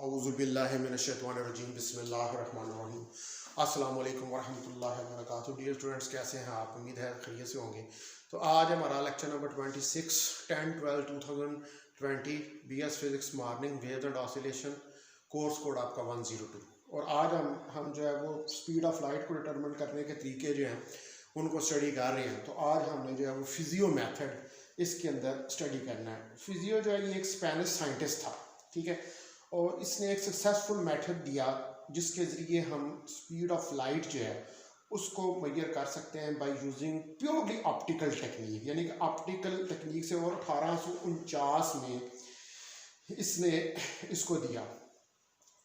औज़ुबिल्लाहिमिनश्शैतानिर्रजीम बिस्मिल्लाहिर्रहमानिर्रहीम। अस्सलाम वालेकुम वरहमतुल्लाहि वबरकातुहू। डियर स्टूडेंट्स, कैसे हैं आप? उम्मीद है खैरियत से होंगे। तो आज हमारा lecture number 26 10-12-2020 BS physics morning waves and oscillation, course code आपका 102। और आज हम जो है वो स्पीड ऑफ लाइट को डिटरमिन करने के तरीके जो हैं उनको स्टडी कर रहे हैं। तो आज हमने जो है वो फिजियो मेथड इसके अंदर स्टडी करना है। फिजियो जो है ये एक स्पेनिश साइंटिस्ट था, ठीक है, और इसने एक सक्सेसफुल मेथड दिया जिसके ज़रिए हम स्पीड ऑफ लाइट जो है उसको मेजर कर सकते हैं by using purely optical technique, यानी कि ऑप्टिकल टेक्निक से। और 1849 में इसने इसको दिया।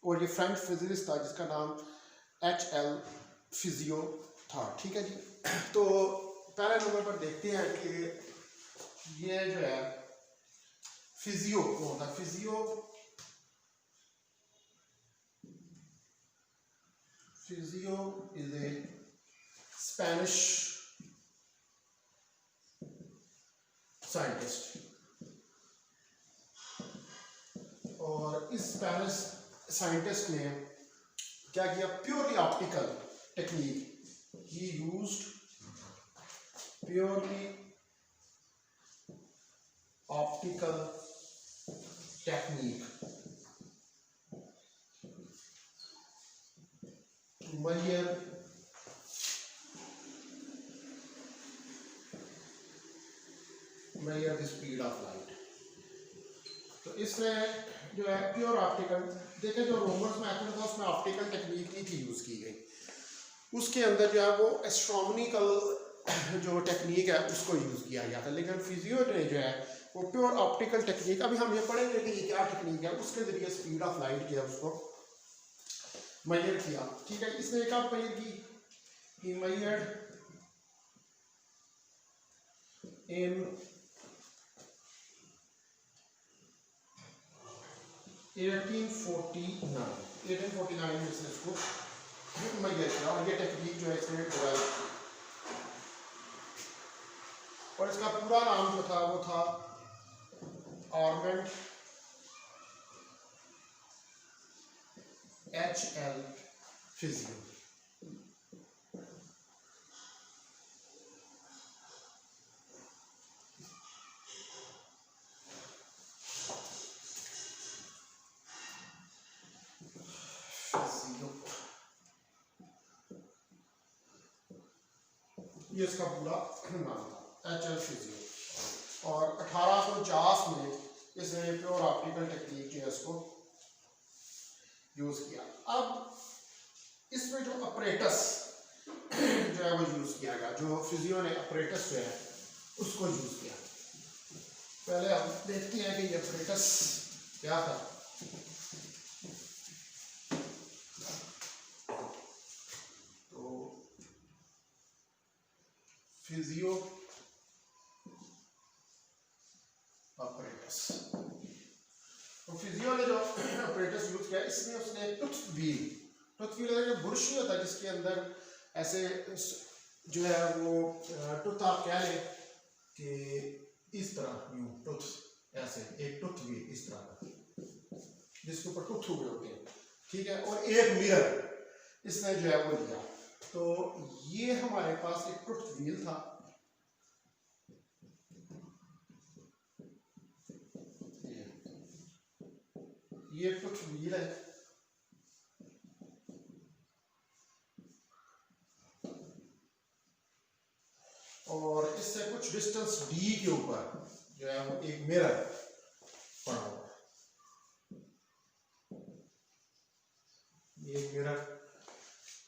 और ये फ्रेंच फिजिसिस्ट था जिसका नाम HL फिजियो था, ठीक है जी। तो पहले नंबर पर देखते हैं कि ये जो है फिजियो कौन होता है। Physio is a Spanish scientist. और इस स्पेनिश साइंटिस्ट ने क्या किया? Purely optical technique. He used purely optical technique to measure the speed of light। तो इसमें जो है प्योर ऑप्टिकल, देखें जो रोमन्स मेथड था उसमें ऑप्टिकल टेक्निक नहीं थी यूज़ की गई, उसके अंदर जो है वो एस्ट्रोनॉमिकल जो टेक्निक है उसको यूज़ किया गया था। लेकिन फिजियो ने जो है वो प्योर ऑप्टिकल टेक्निक, अभी हम ये पढ़ेंगे कि ये क्या टेक्निक है, उसके ज़रिए स्पीड ऑफ लाइट जो है उसको मेजर किया, ठीक है। इसने एक आप मेजर की, he measured in 1849 में इसने इसको मेजर किया। और ये टेक्निक जो है इसने डेवलप की। और इसका पूरा नाम जो था वो था आर्मेंड HL फिजियो। ये इसका पूरा नाम था, HL फिजियो। और 1850 में इसने प्योर ऑप्टिकल टेक्निक जो है इसको यूज किया। अब इसमें जो अपरेटस जो है वो यूज किया गया, जो फिजियो ने अपरेटस जो है उसको यूज किया। पहले हम देखते हैं कि ये अपरेटस क्या था। तो फिजियो अपरेटस, तो फिजियो ने जो अपरेटस यूज किया इसमें उसने टूथ व्हील जो ब्रश नहीं होता जिसके अंदर ऐसे जो है वो टूथ, आप कह लें कि इस तरह यूं टूथ, ऐसे एक टूथ व्हील इस तरह का जिसके ऊपर टूथ हुए होते हैं, ठीक है। और एक मिरर इसने जो है वो लिया। तो ये हमारे पास एक टूथ व्हील था, ये टूथ व्हील है। और इससे कुछ डिस्टेंस D के ऊपर जो है वो एक मिरर पड़ा हुआ है। ये मिरर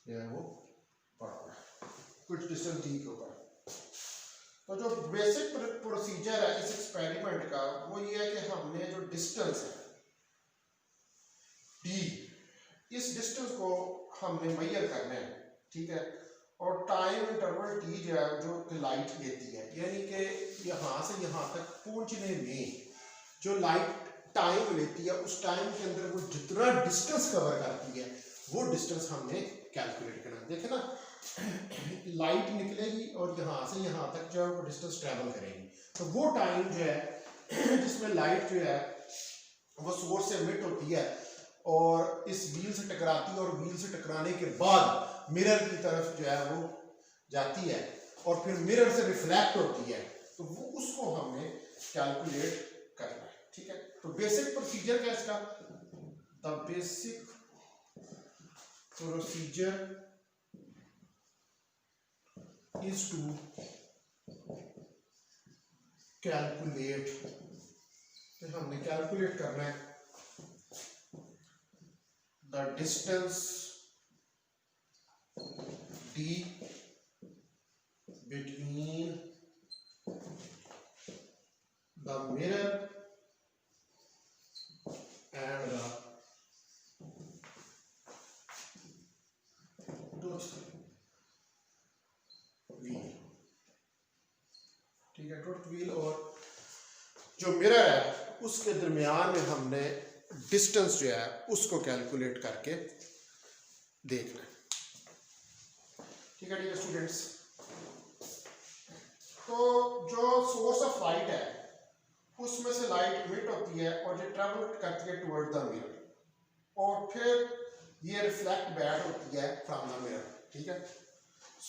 जो है वो पड़ा हुआ है कुछ डिस्टेंस D के ऊपर। तो जो बेसिक प्रोसीजर है इस एक्सपेरिमेंट का वो ये है कि हमने जो डिस्टेंस है D, इस डिस्टेंस को हमने मेजर करना है, ठीक है। और टाइम इंटरवल T जो है जो लाइट लेती है, यानी कि यहाँ से यहाँ तक पहुँचने में जो लाइट टाइम लेती है उस टाइम के अंदर वो जितना डिस्टेंस कवर करती है वो डिस्टेंस हमने कैलकुलेट करना है। देखें ना, लाइट निकलेगी और यहाँ से यहाँ तक जो है वो डिस्टेंस ट्रेवल करेगी। तो वो टाइम जो है जिसमें लाइट जो है वो सोर्स से एमिट होती है और इस व्हील से टकराती है और व्हील से टकराने के बाद मिरर की तरफ जो है वो जाती है और फिर मिरर से रिफ्लेक्ट होती है, तो वो उसको हमने कैलकुलेट करना है। ठीक है, तो बेसिक प्रोसीजर क्या है इसका? The basic procedure is to calculate, तो हमने कैलकुलेट करना है the distance d between the mirror and the tooth wheel। ठीक है, टूथ व्हील और जो मिरर है उसके दरमियान में हमने डिस्टेंस जो है उसको कैलकुलेट करके देखना है। ठीक है स्टूडेंट्स, तो जो सोर्स ऑफ लाइट है उसमें से लाइट इमिट होती है और जो ट्रैवल करती है टुवर्ड द मिरर और फिर ये रिफ्लेक्ट बैक होती है फ्रॉम द मिरर। ठीक है,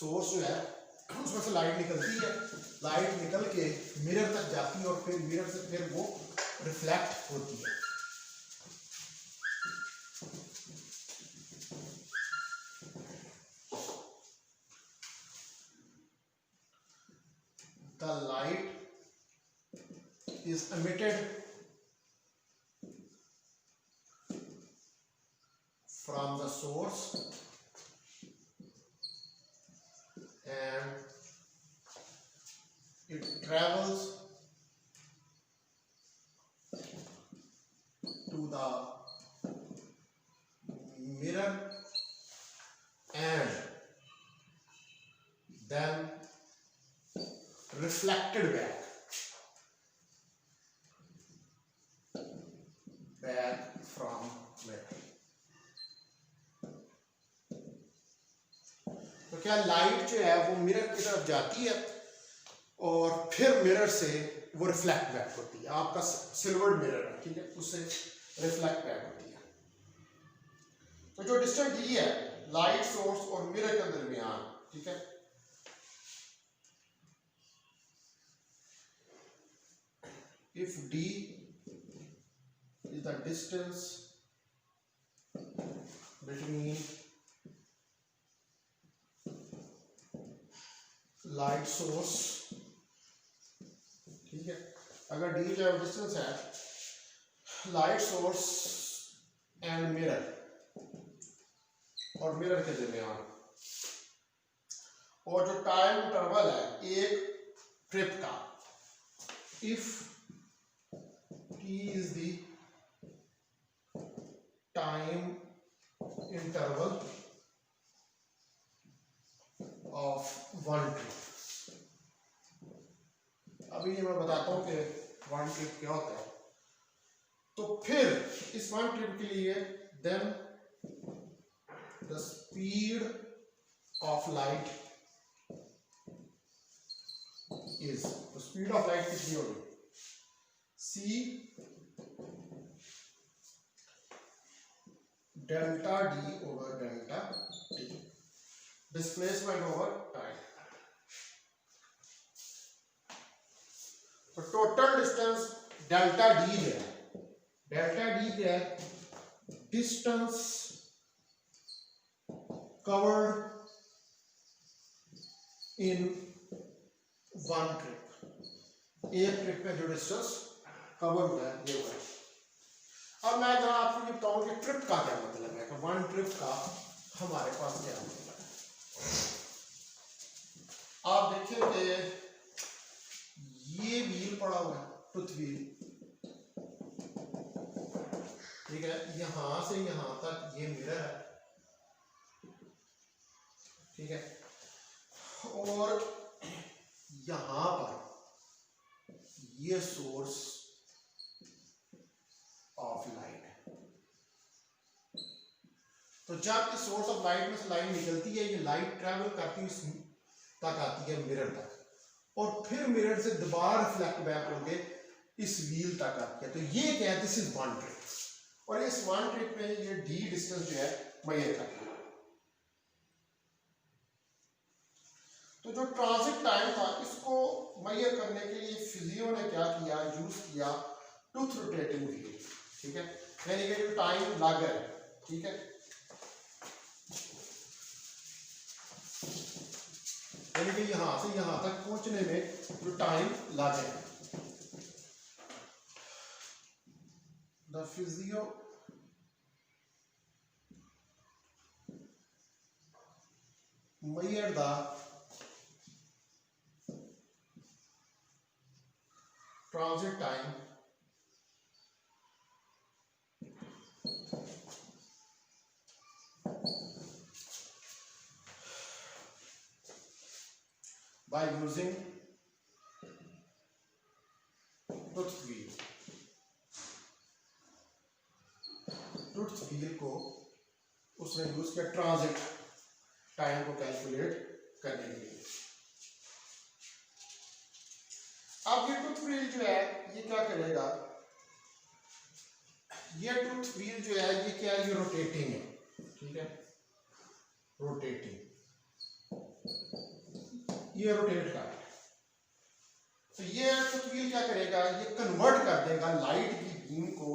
सोर्स जो है उसमें से लाइट निकलती है, लाइट निकल के मिरर तक जाती है और फिर मिरर से फिर वो रिफ्लेक्ट होती है। The light is emitted from the source and it travels to the mirror and then reflected back from mirror। तो क्या लाइट जो है वो मिरर की तरफ जाती है और फिर मिरर से वो रिफ्लेक्ट बैक होती है। आपका सिल्वर्ड मिरर है, ठीक है, उससे रिफ्लेक्ट बैक होती है। तो जो डिस्टेंस डी है लाइट सोर्स और मिरर के दरमियान, ठीक है, if d is the distance between light source, ठीक है, अगर d जो है डिस्टेंस है लाइट सोर्स एंड मिरर और मिरर के दरमियान, और जो टाइम इंटरवल है एक ट्रिप का, if t is the time interval of one trip। अभी ये मैं बताता हूं कि वन ट्रिप क्या होता है। तो फिर इस वन ट्रिप के लिए then the speed of light is, तो स्पीड ऑफ लाइट कितनी होगी? c delta d over delta t, displacement over time. तो टोटल डिस्टेंस डेल्टा d जो है, डेल्टा d क्या है? Distance covered in one trip, एक ट्रिप में जो डिस्टेंस कवर हुआ है ये हुआ है। अब मैं जरा आपको ये बताऊं कि ट्रिप का क्या मतलब है, कि वन ट्रिप का हमारे पास क्या मतलब है। आप देखें कि ये व्हील पड़ा हुआ है, टूथ व्हील, ठीक है, यहां से यहां तक ये मिरर है, ठीक है, और यहां पर ये सोर्स ऑफ लाइट है। तो जब इस सोर्स ऑफ लाइट में से लाइट निकलती है, ये लाइट ट्रैवल करती है तक आती है मिरर तक, और फिर मिरर से दोबारा रिफ्लेक्ट बैक होके इस व्हील तक आती है। तो ये क्या है? This is one trip. और इस वन ट्रिप में ये डी डिस्टेंस जो है मुहैया करना है। तो जो ट्रांजिट टाइम था इसको मुहैया करने के लिए फिजियो ने क्या किया, यूज किया टूथ रोटेटिंग व्हील, ठीक है, यानी कि जो टाइम लग है, ठीक है, यानी कि यहां से यहां तक पहुंचने में जो टाइम लग है, the physio measured the transit time by using tooth wheel। tooth wheel को उसने यूज किया ट्रांजिट टाइम को कैलकुलेट करने के लिए। अब ये टूथ व्हील जो है ये क्या करेगा, ये टूथ व्हील जो है ये क्या है, ये रोटेटिंग है, ठीक है, रोटेटिंग, ये रोटेट कर रहा है। तो ये टूथ व्हील क्या करेगा, ये कन्वर्ट कर देगा लाइट की बीम को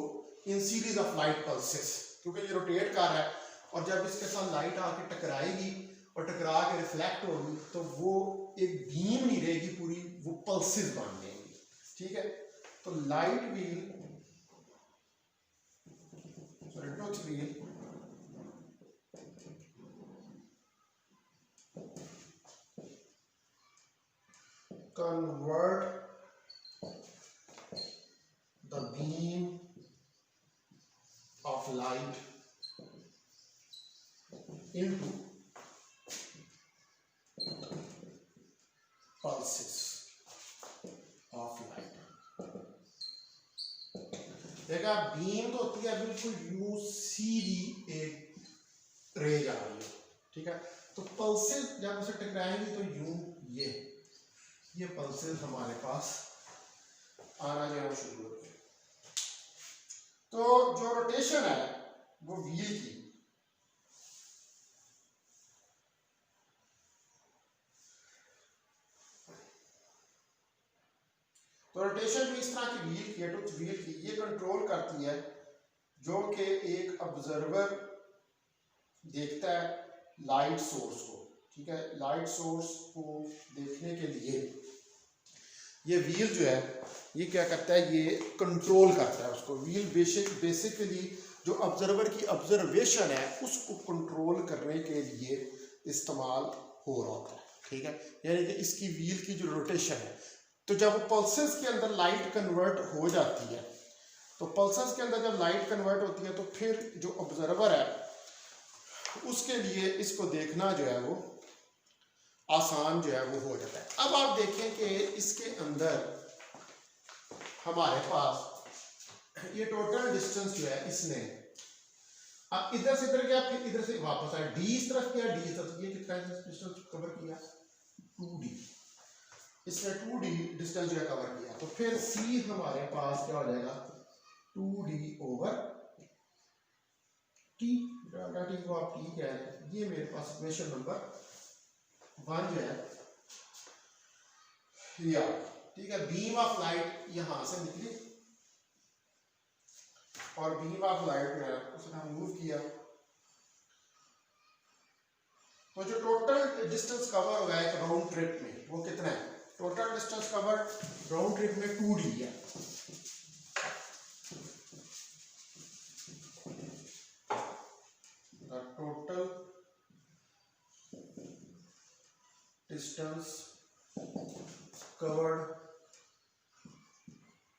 in series of light pulses, क्योंकि ये रोटेट कर रहा है और जब इसके साथ लाइट आके टकराएगी और टकरा के रिफ्लेक्ट होगी तो वो एक बीम नहीं रहेगी पूरी, वो पल्सेस बन जाएंगी, ठीक है। तो light wheel, sorry tooth wheel convert the beam of light into pulses of light। देखा बीम तो होती है बिल्कुल यूं सीधी एक रे जा रही है, ठीक है, तो पल्सेस जब उसे टकराएंगी तो यूं ये पल्सेस हमारे पास आना जाना शुरू होते हैं। तो जो रोटेशन है वो व्हील की, तो रोटेशन भी इस तरह की व्हील की है, टूथ व्हील की, ये कंट्रोल करती है जो कि एक ऑब्जर्वर देखता है लाइट सोर्स को, ठीक है, लाइट सोर्स को देखने के लिए ये व्हील जो है ये क्या करता है, ये कंट्रोल करता है उसको। व्हील बेसिकली जो ऑब्जर्वर की ऑब्जर्वेशन है उसको कंट्रोल करने के लिए इस्तेमाल हो रहा होता है, ठीक है, यानी कि इसकी व्हील की जो रोटेशन है, तो जब पल्सेस के अंदर लाइट कन्वर्ट हो जाती है, तो पल्सेस के अंदर जब लाइट कन्वर्ट होती है तो फिर जो ऑब्जर्वर है उसके लिए इसको देखना जो है वो आसान जो है वो हो जाता है। अब आप देखें कि इसके अंदर हमारे पास ये टोटल डिस्टेंस जो है इसने अब इधर से इधर गया, फिर इधर से वापस आया, डी इस तरफ गया, डी इस तरफ, ये कितना डिस्टेंस कवर किया, 2d, इसने 2d डिस्टेंस जो है कवर किया। तो फिर c हमारे पास क्या हो जाएगा, 2d over t, delta t को आप t कह रहे हैं, ये मेरे पास इक्वेशन नंबर 1 जो है या, ठीक है। बीम ऑफ लाइट यहां से निकली और बीम ऑफ लाइट जो है उसने हम मूव किया, तो जो टोटल डिस्टेंस कवर हुआ है एक राउंड ट्रिप में वो कितना है, total distance cover round trip में 2d है। The total distance covered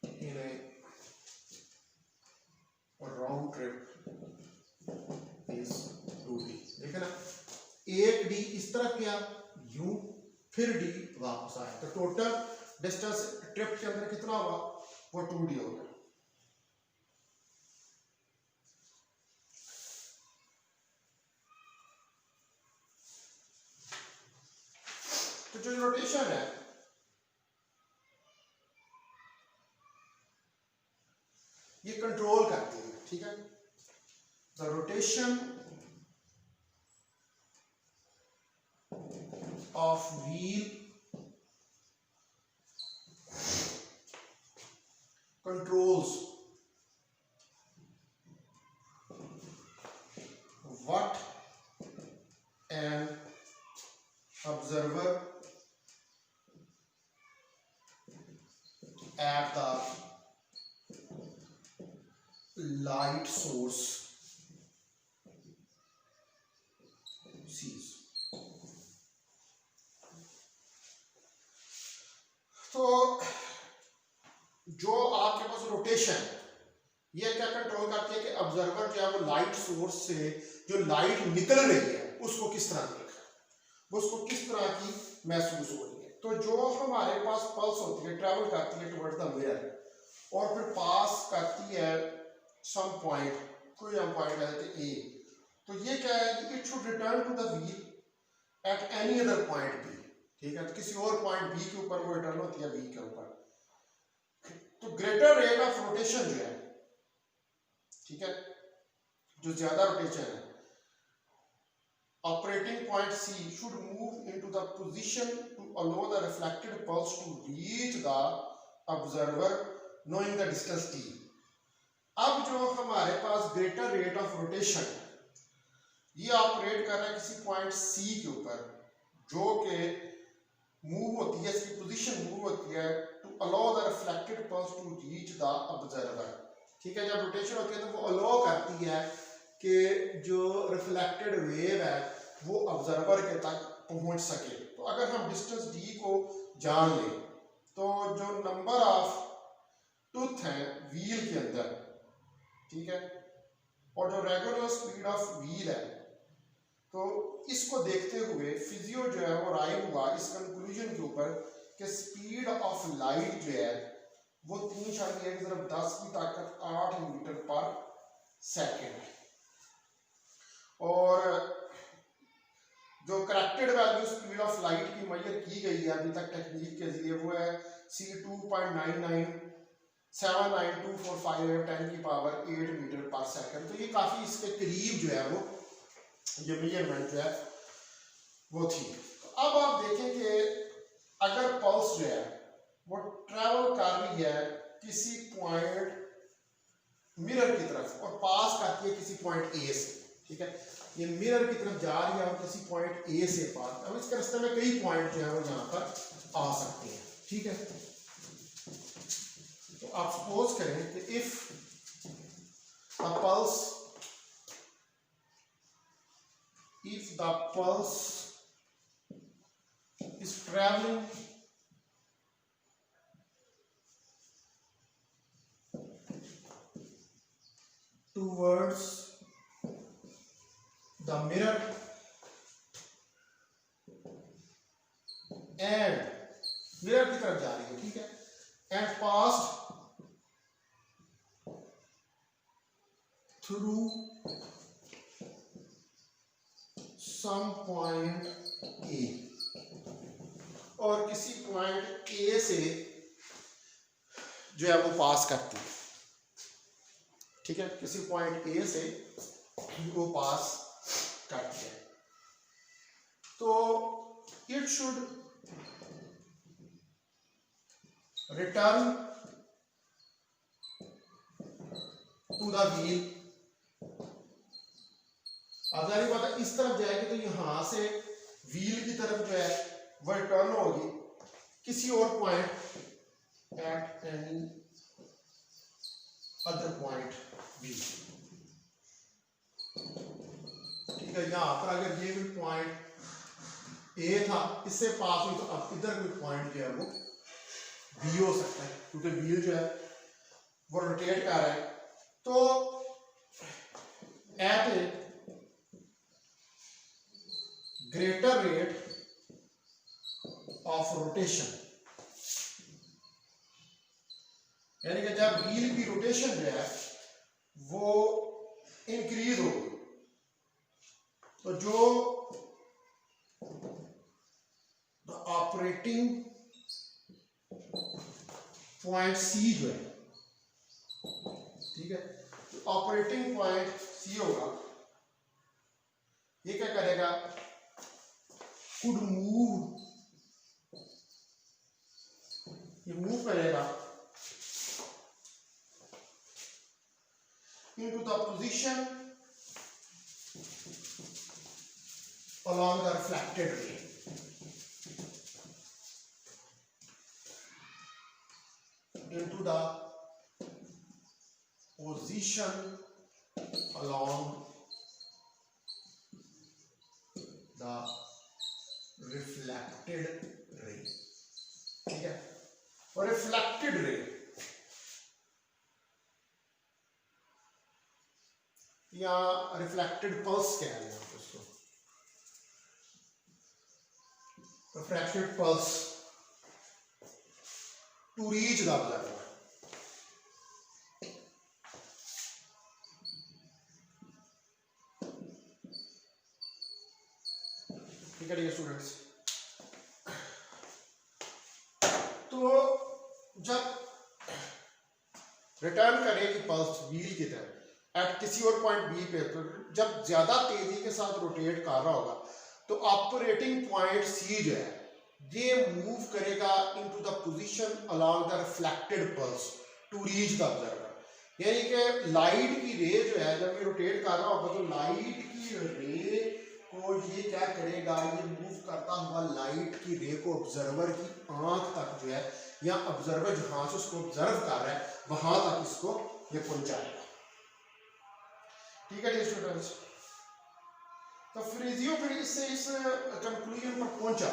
in a round trip is 2d, देखा ना, एक d इस तरफ गया u, फिर d वापस आया, तो टोटल डिस्टेंस ट्रिप के अंदर कितना हुआ, वो 2d हो गया। तो जो रोटेशन है ये कंट्रोल करती है, ठीक है, rotation of wheel controls what an observer at the light source sees। तो जो आपके पास रोटेशन, ये क्या कंट्रोल करती है कि ऑब्जर्वर जो है वो लाइट सोर्स से जो लाइट निकल रही है उसको किस तरह देखा, वो उसको किस तरह की महसूस हो रही है। तो जो हमारे पास पल्स होती है, ट्रैवल करती है टुवर्ड्स द मिरर और फिर पास करती है सम पॉइंट, कोई हम पॉइंट कहते हैं ए, तो ये क्या है कि it should return to the wheel at any other point B. ठीक है, तो किसी और पॉइंट बी के ऊपर वो रिटर्न होती है बी के ऊपर। तो ग्रेटर रेट ऑफ रोटेशन जो है, ठीक है, जो ज्यादा रोटेशन है, operating point C should move into the position to allow the reflected pulse to reach the observer knowing the distance T. अब जो हमारे पास ग्रेटर रेट ऑफ रोटेशन है, ये ऑपरेट कर रहा है किसी पॉइंट सी के ऊपर, जो कि मूव होती है, इसकी पोजीशन मूव होती है to allow the reflected pulse to reach the observer. ठीक है, जब रोटेशन होती है तो वो अलो करती है कि जो रिफ्लेक्टेड वेव है वो ऑब्जर्वर के तक पहुंच सके। तो अगर हम डिस्टेंस डी को जान लें तो जो नंबर ऑफ टूथ हैं व्हील के अंदर, ठीक है, और जो रेगुलर स्पीड ऑफ व्हील है, तो इसको देखते हुए फिजियो जो है वो राय हुआ इस कंक्लूजन के ऊपर कि स्पीड ऑफ लाइट जो है वो 3.1 की ताकत 8 मीटर पर सेकेंड है। और जो corrected value speed of light की मेजर की गई है अभी तक टेक्निक के जरिए वो है C2.99792458 10 की पावर 8 मीटर पर सेकेंड। तो ये काफी इसके करीब जो है वो ये मेजरमेंट जो है वो थी। तो अब आप देखें कि अगर पल्स जो है वो ट्रैवल कर रही है किसी पॉइंट मिरर की तरफ और पास करती है किसी पॉइंट ए से, ठीक है, ये मिरर की तरफ जा रही है और किसी पॉइंट ए से पास, अब इसके रास्ते में कई पॉइंट जो है वो यहाँ पर आ सकते हैं। ठीक है, तो आप सपोज करें कि if the pulse is traveling towards the mirror and mirror की तरफ जा रही है, ठीक है, and passed through some point A, और किसी पॉइंट ए से जो है वो पास करती है, ठीक है, किसी पॉइंट ए से वो पास करती है, तो it should return to the wheel. अब जारी बात है, इस तरफ जाएगी तो यहां से व्हील की तरफ जो है वह रिटर्न होगी किसी और point at any other point B. ठीक है, यहां पर अगर ये भी पॉइंट ए था, इससे पास हुई, तो अब इधर भी पॉइंट जो है वो बी हो सकता है, क्योंकि व्हील जो है वो रोटेट कर रहा है। तो at a greater rate of rotation, यानी कि जब व्हील की रोटेशन जो है वो इंक्रीज होगी, तो जो ऑपरेटिंग पॉइंट सी जो है, ठीक है, तो ऑपरेटिंग पॉइंट सी होगा could move, ये मूव करेगा into the position along the reflected ray. Into the position along the reflected ray. ठीक है, और रिफ्लेक्टेड रे या रिफ्लेक्टेड पल्स कह रहे हैं आप उसको, reflected pulse to reach the observer. ठीक है स्टूडेंट्स, तो जब रिटर्न करेगी पल्स व्हील की तरह एट किसी और पॉइंट बी पे, तो जब ज्यादा तेजी के साथ रोटेट कर रहा होगा तो ऑपरेटिंग पॉइंट सी जो है ये मूव करेगा into the position along the reflected pulse to reach the observer. यानी कि लाइट की रे जो है जब ये रोटेट कर रहा होगा तो लाइट की रे को ये क्या करेगा, ये मूव करता हुआ लाइट की रे को ऑब्जर्वर की आंख तक जो है, या ऑब्जर्वर जहां से उसको ऑब्जर्व कर रहा है वहां तक इसको ये पहुंचाएगा. ठीक है स्टूडेंट्स, तो फ्रिजियो फिर इससे इस कंक्लूजन पर पहुंचा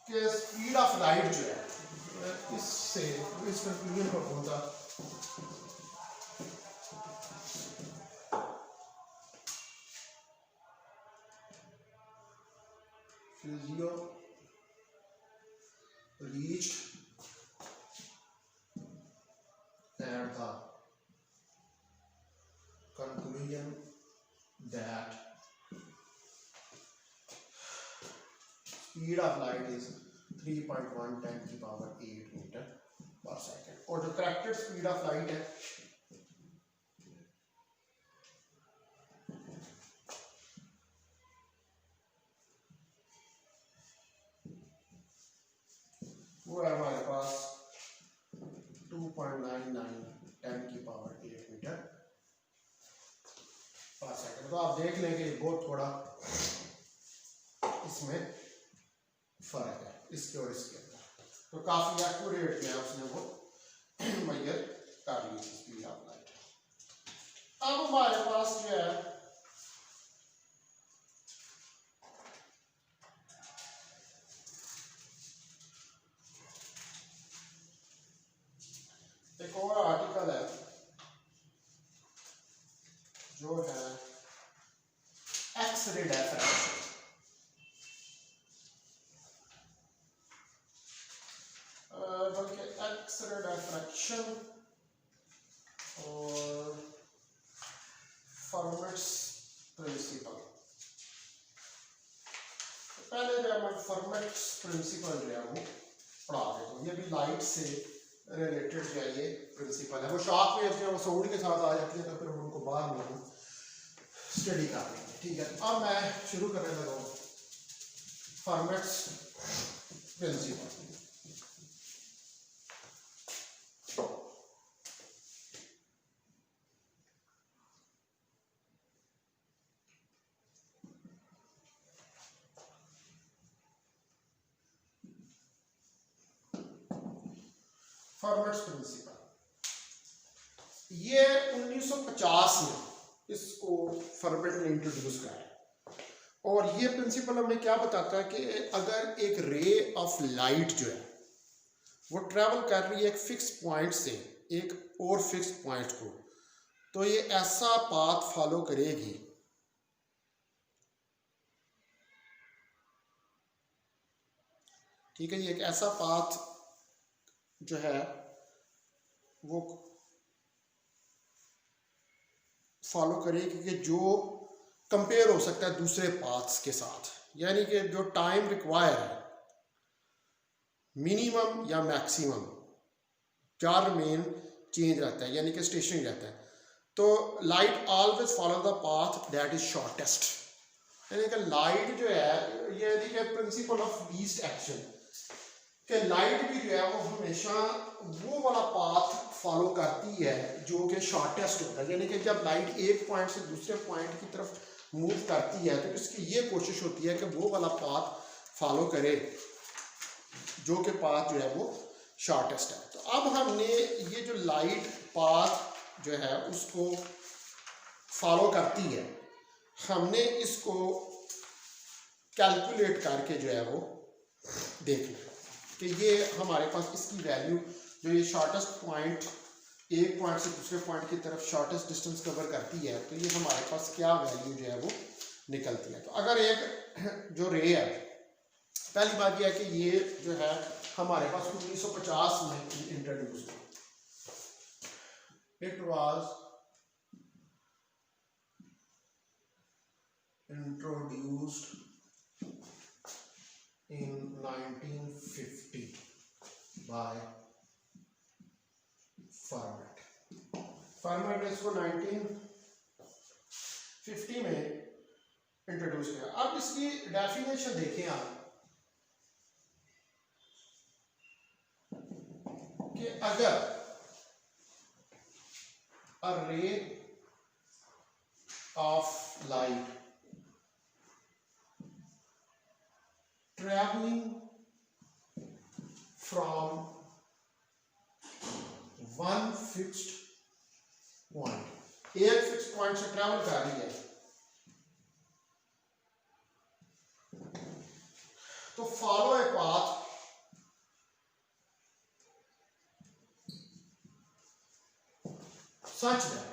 कि स्पीड ऑफ लाइट जो है इससे इस कंक्लूजन पर पहुंचा Fusio reached at the conclusion that speed of light is 3.1 10 की पावर 8 मीटर पर सेकेंड, और जो करेक्टेड स्पीड ऑफ लाइट है वो है हमारे पास 2.99 10 की पावर 8 मीटर पर सेकेंड. तो आप देख लेंगे बहुत थोड़ा इसमें फर्क है इसके और इसके अंदर, तो काफी एक्यूरेट जो है उसने वो मेजर कर ली स्पीड ऑफ लाइट. अब हमारे पास जो है एक और आर्टिकल है जो है एक्स रे डिफ्रैक्शन. बल्कि एक्स रे डिफ्रैक्शन और फर्मेट्स प्रिंसिपल. पहले जो है मैं फर्मेट्स प्रिंसिपल जो है वो पढ़ा देता हूँ. ये भी लाइट से रिलेटेड जो है ये प्रिंसिपल है. वो शॉक वेव्स जो है वो साउंड के साथ आ जाती है तो फिर हम उनको बाद में हम स्टडी कर लेंगे. ठीक है, अब मैं शुरू करने लगा हूँ फर्मेट्स प्रिंसिपल. फर्मेट्स प्रिंसिपल ये 1950 में इसको फर्मेट ने इंट्रोड्यूस कराया, और ये प्रिंसिपल हमें क्या बताता है कि अगर एक रे ऑफ लाइट जो है वो ट्रैवल कर रही है एक फिक्स पॉइंट से एक और फिक्स पॉइंट को, तो ये ऐसा पाथ फॉलो करेगी ठीक है, ये एक ऐसा पाथ जो है वो फॉलो करेगी कि जो कंपेयर हो सकता है दूसरे पाथ्स के साथ. यानी कि जो टाइम रिक्वायर है मिनिमम या मैक्सिमम क्या रिमेन चेंज रहता है, यानी कि स्टेशनरी रहता है. तो light always follow the path that is shortest. यानी कि लाइट जो है ये देखिए प्रिंसिपल ऑफ लीस्ट एक्शन कि लाइट भी जो है वो हमेशा वो वाला पाथ फॉलो करती है जो कि शॉर्टेस्ट होता है। यानी कि जब लाइट एक पॉइंट से दूसरे पॉइंट की तरफ मूव करती है तो इसकी ये कोशिश होती है कि वो वाला पाथ फॉलो करे जो कि पाथ जो है वो शॉर्टेस्ट है। तो अब हमने ये जो लाइट पाथ जो है उसको फॉलो करती है, हमने इसको कैलकुलेट करके जो है वो देखना कि ये हमारे पास इसकी वैल्यू जो ये शॉर्टेस्ट पॉइंट एक पॉइंट से दूसरे पॉइंट की तरफ शॉर्टेस्ट डिस्टेंस कवर करती है तो ये हमारे पास क्या वैल्यू जो है वो निकलती है। तो अगर एक जो रे है, पहली बात यह है कि ये जो है हमारे पास 1950 में इंट्रोड्यूस हुआ। It was introduced in 1950 by Fermat। Format ने इसको 1950 में इंट्रोड्यूस किया। अब इसकी डेफिनेशन देखें आप कि अगर a ray of light traveling from one fixed point, एक फिक्स पॉइंट से ट्रैवल कर रही है तो follow a path such that,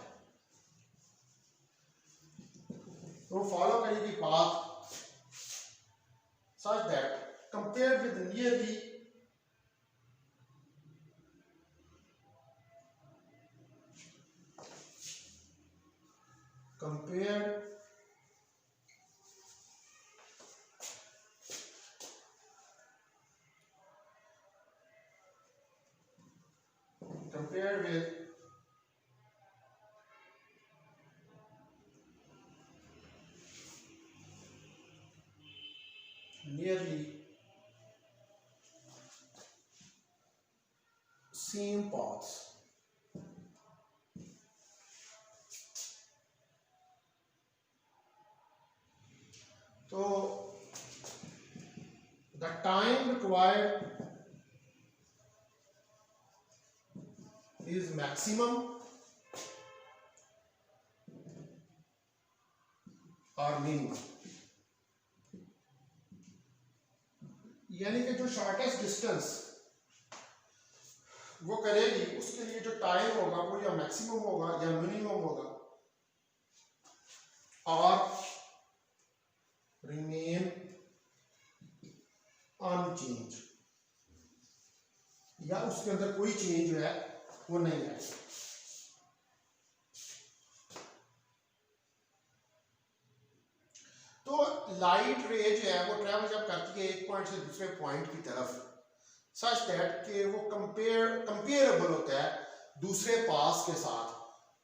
तो फॉलो करेगी path such that compared with nearly compared with nearly same paths, so the time required is maximum or minimum। यानी कि जो शॉर्टेस्ट डिस्टेंस वो करेगी उसके लिए जो टाइम होगा वो या मैक्सिमम होगा या मिनिमम होगा और रिमेन अनचेंज, या उसके अंदर कोई चेंज जो है वो नहीं है। तो लाइट रे जो है वो ट्रैवल जब करती है एक पॉइंट से दूसरे पॉइंट की तरफ सच दैट कि वो कंपेरेबल होता है दूसरे पास के साथ,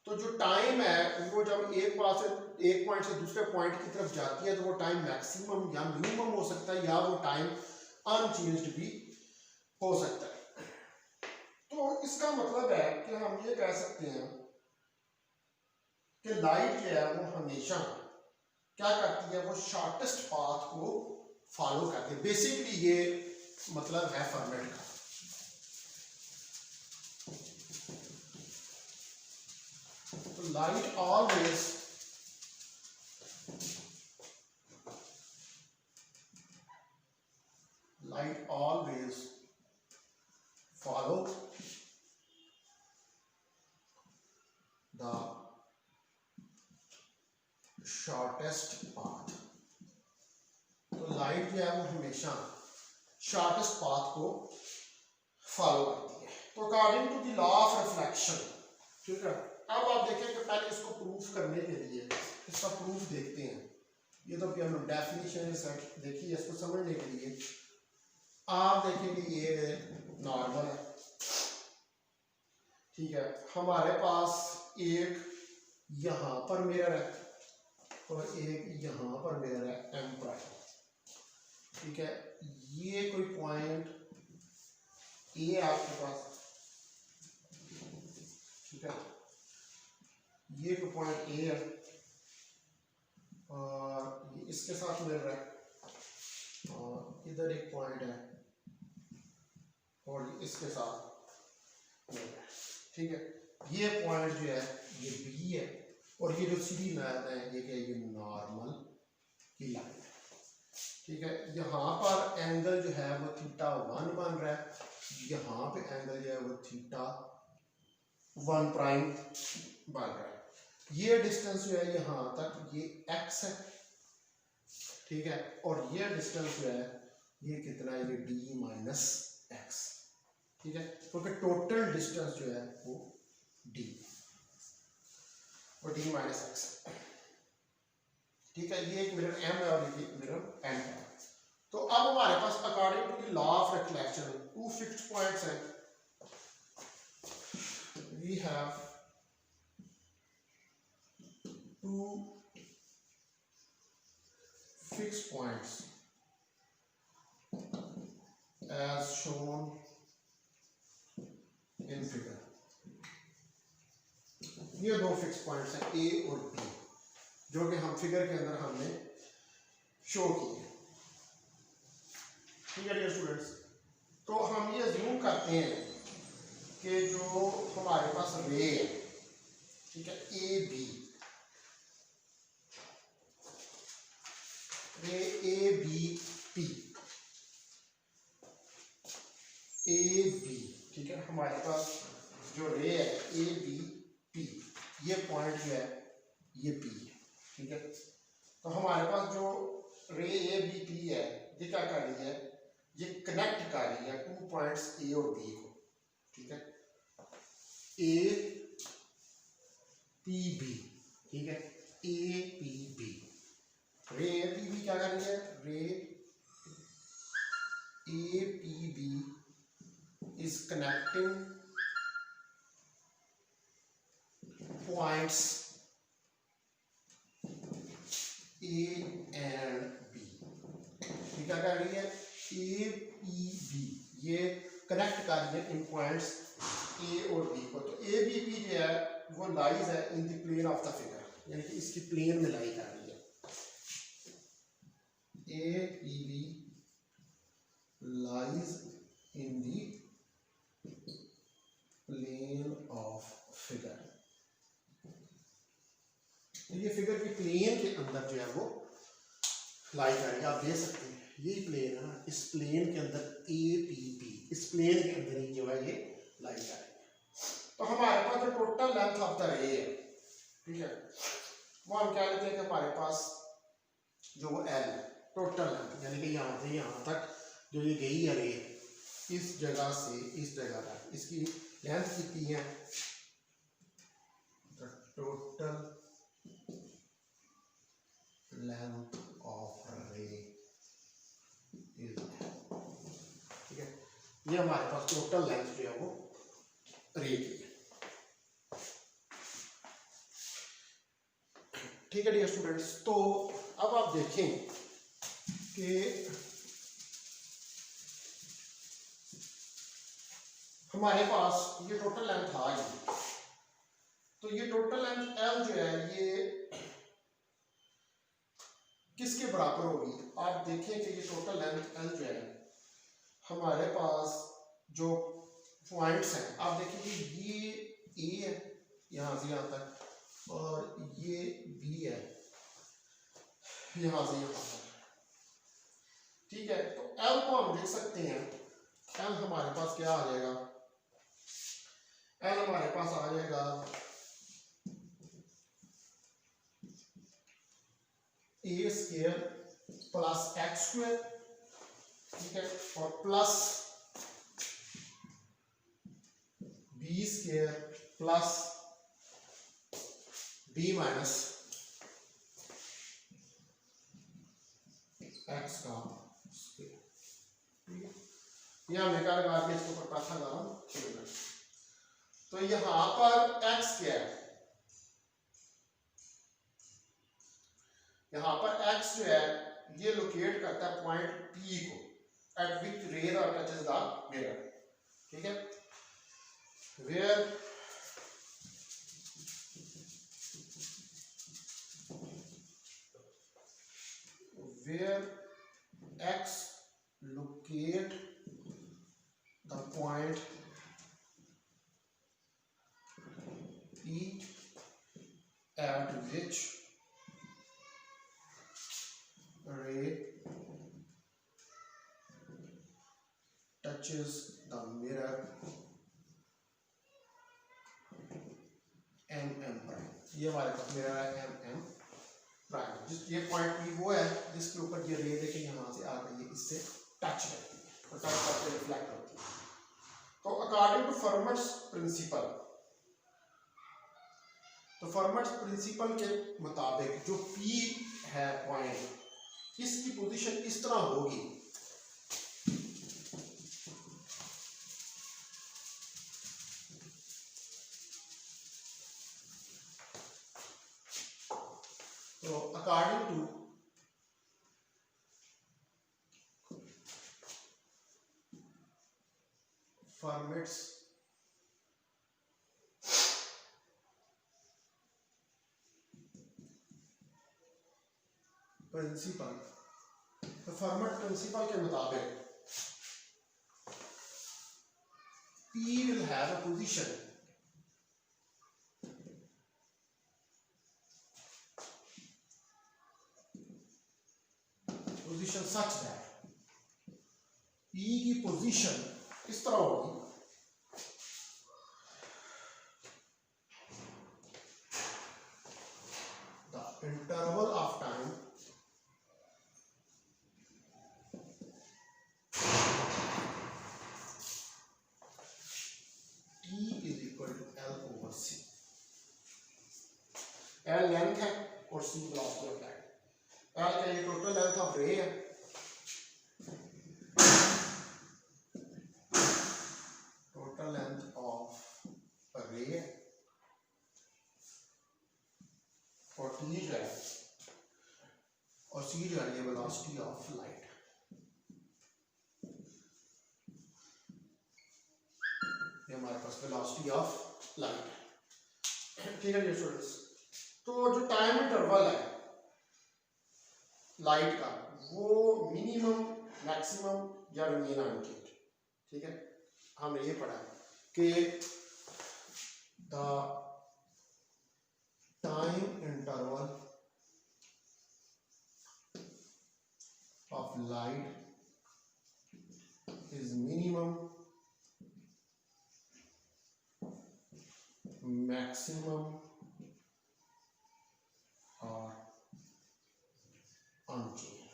तो जो टाइम है वो जब एक पॉइंट से दूसरे पॉइंट की तरफ जाती है तो वो टाइम मैक्सिमम या मिनिमम हो सकता है या वो टाइम अनचेंज्ड भी हो सकता है। तो इसका मतलब है कि हम ये कह सकते हैं कि लाइट जो है वो हमेशा क्या करती है, वो शॉर्टेस्ट पाथ को फॉलो करती है। बेसिकली ये मतलब है फर्मेट का। तो light always follow the shortest path। तो लाइट जो है वो हमेशा शॉर्टेस्ट पाथ को फॉलो करती है। तो according to the law of reflection, ठीक है। अब आप देखें कि पहले इसको प्रूफ करने के लिए इसका प्रूफ देखते हैं। ये तो फिर हम डेफिनेशन सेट देखिए, इसको समझने के लिए आप देखेंगे ये नॉर्मल है, ठीक है। हमारे पास एक यहां पर मिरर है, और एक यहाँ पर मेरा है एम प्राइम। ठीक है, ये कोई पॉइंट ए आपके पास, ठीक है, ये कोई पॉइंट ए है और ये इसके साथ मिल रहा है और इधर एक पॉइंट है और इसके साथ मिल रहा है। ठीक है, ये पॉइंट जो है ये बी है और ये जो सीधी लाइन है ये क्या है, ये नॉर्मल की लाइन है। ठीक है, यहाँ पर एंगल जो है वो थीटा 1 बन रहा है, यहाँ पे एंगल जो है वो थीटा 1 प्राइम बन रहा है। ये डिस्टेंस जो है यहाँ तक ये x है। ठीक है, और ये डिस्टेंस जो है ये कितना है, ये d माइनस एक्स। ठीक है, क्योंकि टोटल डिस्टेंस जो है वो d और d माइनस एक्स। ठीक है, ये एक मिरर m है और ये मिरर n है। तो अब हमारे पास according to the law of reflection two fixed points हैं। We have two fixed points as shown in figure। ये दो फिक्स पॉइंट्स हैं ए और बी जो कि हम फिगर के अंदर हमने शो किए। ठीक है डियर स्टूडेंट्स, तो हम ये अज्यूम करते हैं कि जो हमारे पास रे है, ठीक है, A B, ray A B P, A B, ठीक है, हमारे पास जो रे है ए बी पी, ये पॉइंट जो है ये पी है। ठीक है, तो हमारे पास जो रे ए बी पी है ये क्या कर रही है, ये कनेक्ट कर रही है टू पॉइंट्स ए और बी को। ठीक है, ए पी बी, ठीक है, A P B, ray A P B क्या कर रही है, ray A P B is connecting points A and B. ये क्या कर रही है, ए पी बी, ये कनेक्ट कर रही है इन पॉइंट्स ए और बी को। तो ए बी पी जो है वो लाइज है in the plane of the figure, यानी कि इसकी प्लेन में लाई कर रही है। A P B lies in the plane of figure. ये फिगर की प्लेन के अंदर जो है वो लाई कर रही है। आप देख सकते हैं यही प्लेन है ना, इस प्लेन के अंदर ए पी बी, इस प्लेन के अंदर ही जो है ये लाई कर रही है। तो हमारे पास जो टोटल लेंथ ऑफ द रे है, ठीक है, वो हम क्या लेते हैं कि हमारे पास जो वो एल टोटल लेंथ, यानी कि यहाँ से यहाँ तक जो ये गई है रे, इस जगह से इस जगह तक, इसकी लेंथ कितनी है, द टोटल लेंथ ऑफ रे इज, ठीक है, ये हमारे पास टोटल लेंथ जो है वो रे की है। ठीक है डियर स्टूडेंट्स, तो अब आप देखें कि हमारे पास ये टोटल लेंथ आ गई, तो ये टोटल लेंथ एल जो है ये किसके बराबर होगी। आप देखें कि ये टोटल लेंथ एल जो है हमारे पास जो पॉइंट्स हैं, आप देखिए ये ए है यहाँ से यहाँ तक, और ये बी है यहाँ से यहाँ तक। ठीक है, तो एल को हम देख सकते हैं, एल हमारे पास क्या आ जाएगा, एल हमारे पास आ जाएगा A square plus X square, ठीक है, और plus B square plus B minus X का स्क्वायर। ठीक है, यह हमने क्या लगा के इसको पता था लगा। तो यहां पर एक्स क्या है, यहाँ पर x जो है ये लोकेट करता है पॉइंट P को, एट विच रे टचेस द मिरर, ठीक है। where x locate the point P at which ray touches the mirror mm prime, ये हमारे पास मिरर है mm प्राइम, जिस ये पॉइंट P वो है जिसके ऊपर ये रे देखें यहाँ से आ रही है, इससे टच करती है और टच करके रिफ्लेक्ट होती है। तो अकॉर्डिंग टू फर्मट्स प्रिंसिपल, तो फर्मट्स प्रिंसिपल के मुताबिक जो P है पॉइंट, इसकी पोजीशन इस तरह होगी, तो अकॉर्डिंग टू फर्मट्स प्रिंसिपल, तो फर्मट प्रिंसिपल के मुताबिक P will have a position such that P की पोजीशन इस तरह होगी, the interval of time T is equal to L over C, L length है और C velocity of light, L का ये टोटल लेंथ ऑफ रे है, टोटल लेंथ ऑफ रे, और T जो है और C जो है ये वेलोसिटी ऑफ लाइट, ये हमारे पास वेलोसिटी ऑफ लाइट, ठीक है स्टूडेंट्स। तो जो टाइम इंटरवल है लाइट का वो मिनिमम, मैक्सिमम या रिमेन अनचेंज, ठीक है। हमने ये पढ़ा कि the time interval of light is minimum, maximum और अनचेंज।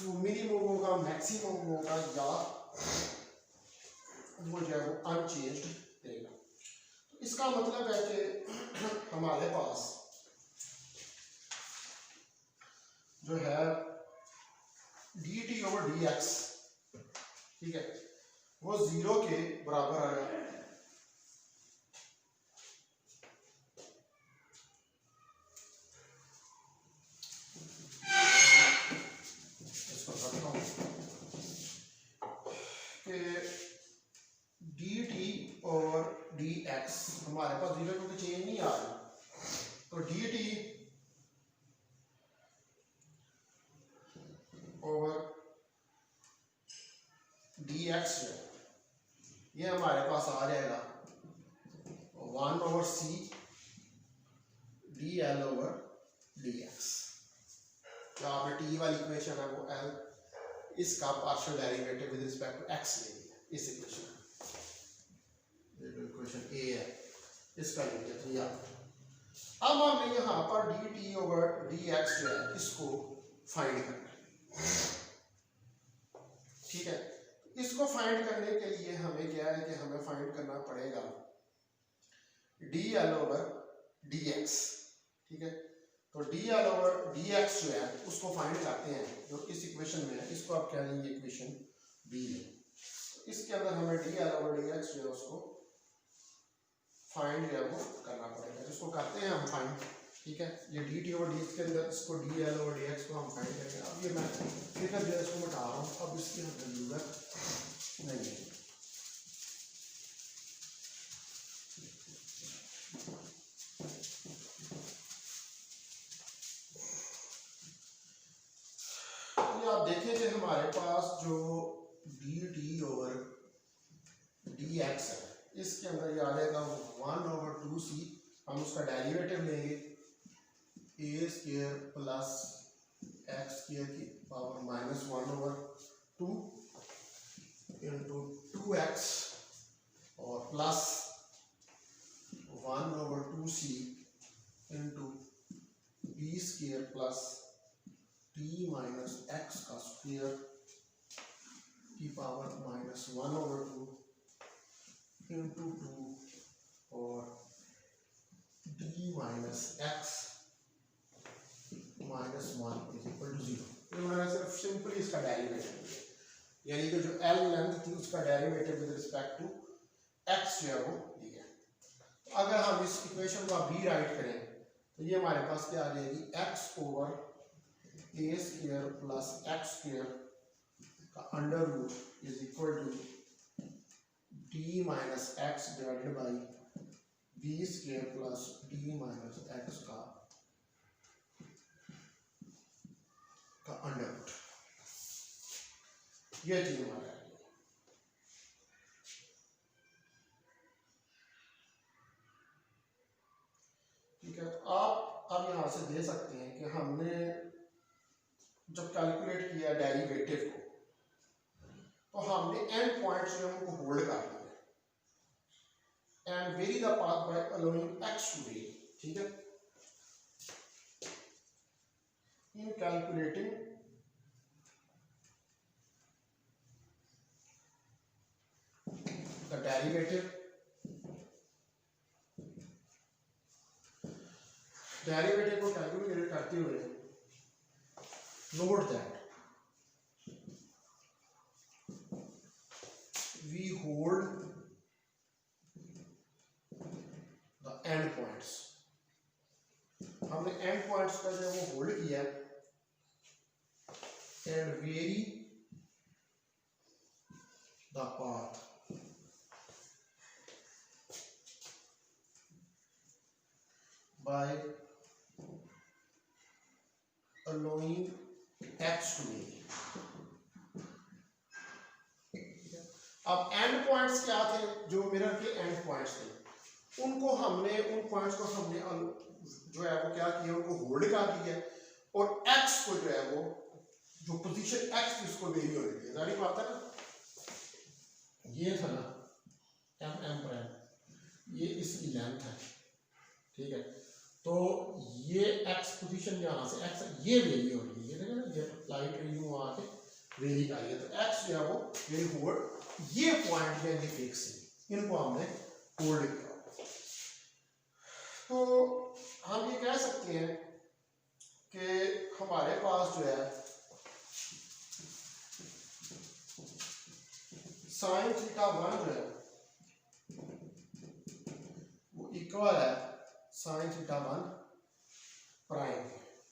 वो मिनिमम होगा, मैक्सिमम होगा या वो जो है वो अनचेंज्ड रहेगा। तो इसका मतलब है कि हमारे पास जो है dt ओवर dx, ठीक है, वो 0 के बराबर आएगा, हमारे पास 0 क्योंकि चेंज नहीं आ रही, तो dt ओवर dx है ये हमारे पास आ जाएगा 1 over c dl over dx। जो आपने टी वाली इक्वेशन है वो l, इसका partial derivative with respect to x ले लिया, इस इक्वेशन इक्वेशन a है इसका ले लिया। तो यार अब हमने यहाँ पर dt ओवर dx जो है इसको फाइंड करना है, ठीक है। इसको फाइंड करने के लिए हमें क्या है कि हमें फाइंड करना पड़ेगा dl ओवर dx, ठीक है। तो dl ओवर dx जो है उसको फाइंड करते हैं जो इस इक्वेशन में है, इसको आप कह लेंगे इक्वेशन b है। इसके अंदर हमें dl ओवर dx जो है उसको फाइंड जो है वो करना पड़ेगा, जिसको करते हैं हम फाइंड। ठीक है। ये डी टी ओवर डी के अंदर इसको D L over D x को हम फाइंड करेंगे। अब ये मैं फिगर जो है इसको मिटा रहा हूँ, अब इसकी हमें जरूरत नहीं है। आप देखें कि हमारे पास जो D T over D x है, इसके अंदर ये आ जाएगा 1/2c, हम उसका डेरिवेटिव लेंगे A square plus X square की पावर -1/2 इंटू 2x और plus 1/2c into B square plus T minus X का स्क्वायर की पावर -1/2 इंटू 2 और D minus X -1 is equal to 0। तो मैंने सिर्फ सिंपली इसका डेरिवेटिव लिया, यानी कि जो एल लेंथ थी उसका derivative with respect to X जो है वो दिया। तो अगर हम इस इक्वेशन को अब रीराइट करें तो ये हमारे पास क्या आ जाएगी, X over A square plus X square का under root is equal to D minus X divided by B square plus D minus X का अंडर रूट। ये चीज हमारे आ गई। ठीक है, तो आप अब यहां से दे सकते हैं कि हमने जब कैलकुलेट किया डेरिवेटिव को तो हमने एंड पॉइंट्स जो उनको होल्ड कर लिया and vary the path by allowing X to vary. ठीक है, इन कैलकुलेटिंग द डेरिवेटिव को कैलकुलेट करते हुए note that we hold the end points। हमने end points का जो वो होल्ड किया and vary the path by allowing X to vary. अब एंड पॉइंट्स क्या थे, जो मिरर के एंड पॉइंट्स थे उनको हमने उन पॉइंट्स को हमने जो है वो क्या किया, उनको होल्ड कर दिया और एक्स को जो है वो जो पोजीशन एक्स थी उसको वेरी होने दिया। जारी बात है ना, ये था ना एम एम प्राइम, ये इसकी लेंथ है। ठीक है, तो ये एक्स पोजीशन यहाँ से एक्स ये वेरी हो रही है, ये देखो ना, ये लाइट यूं आके वेरी कर रही है, तो एक्स जो है वो वेरी होल्ड। ये पॉइंट है, ये फिक्स है, इनको हमने होल्ड किया। तो हम ये कह सकते हैं कि हमारे पास जो है साइन थीटा 1 जो है वो इक्वल है साइन थीटा 1 प्राइम,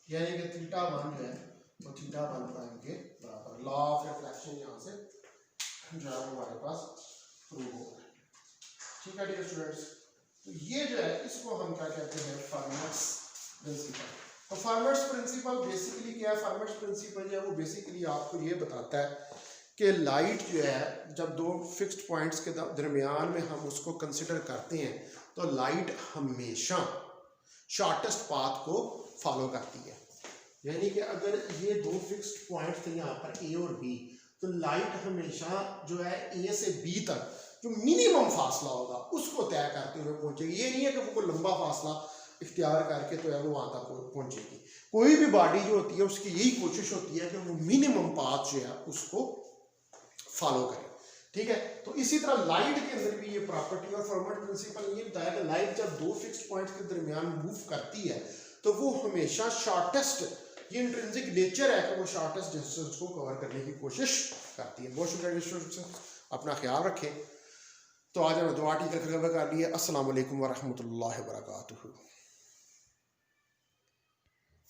यानी कि थीटा 1 जो है वो थीटा 1 प्राइम के बराबर। लॉ ऑफ रिफ्लेक्शन यहाँ से जो है हमारे पास प्रूव हो गया। ठीक है डियर स्टूडेंट्स, तो ये जो है इसको हम क्या कहते हैं, फर्मेट्स प्रिंसिपल। तो फर्मेट्स प्रिंसिपल बेसिकली क्या है, फर्मेट्स प्रिंसिपल जो है वो बेसिकली आपको ये बताता है कि लाइट जो है जब दो फिक्स्ड पॉइंट्स के दरमियान में हम उसको कंसिडर करते हैं तो लाइट हमेशा शॉर्टेस्ट पाथ को फॉलो करती है। यानी कि अगर ये दो फिक्स्ड पॉइंट्स थे यहाँ पर ए और बी, तो लाइट हमेशा जो है ए से बी तक जो मिनिमम फासला होगा उसको तय करते हुए पहुंचेगी। ये नहीं है कि वो लंबा फासला इख्तियार करके तो है वो वहां तक पहुंचेगी। कोई भी बॉडी जो होती है उसकी यही कोशिश होती है कि वो मिनिमम पाथ जो है उसको फॉलो करे। ठीक है, तो इसी तरह लाइट के अंदर भी ये प्रॉपर्टी और फर्मेट प्रिंसिपल ये बताया कि लाइट जब दो फिक्स्ड पॉइंट्स के दरमियान मूव करती है तो वो हमेशा शॉर्टेस्ट, ये इंट्रिंसिक नेचर है कि वो शॉर्टेस्ट डिस्टेंस को कवर करने की कोशिश करती है। बहुत शुक्रिया, अपना ख्याल रखें। तो आज हमें दुआ टीका कर लिए। अस्सलाम वालेकुम व रहमतुल्लाहि व बरकातुहू।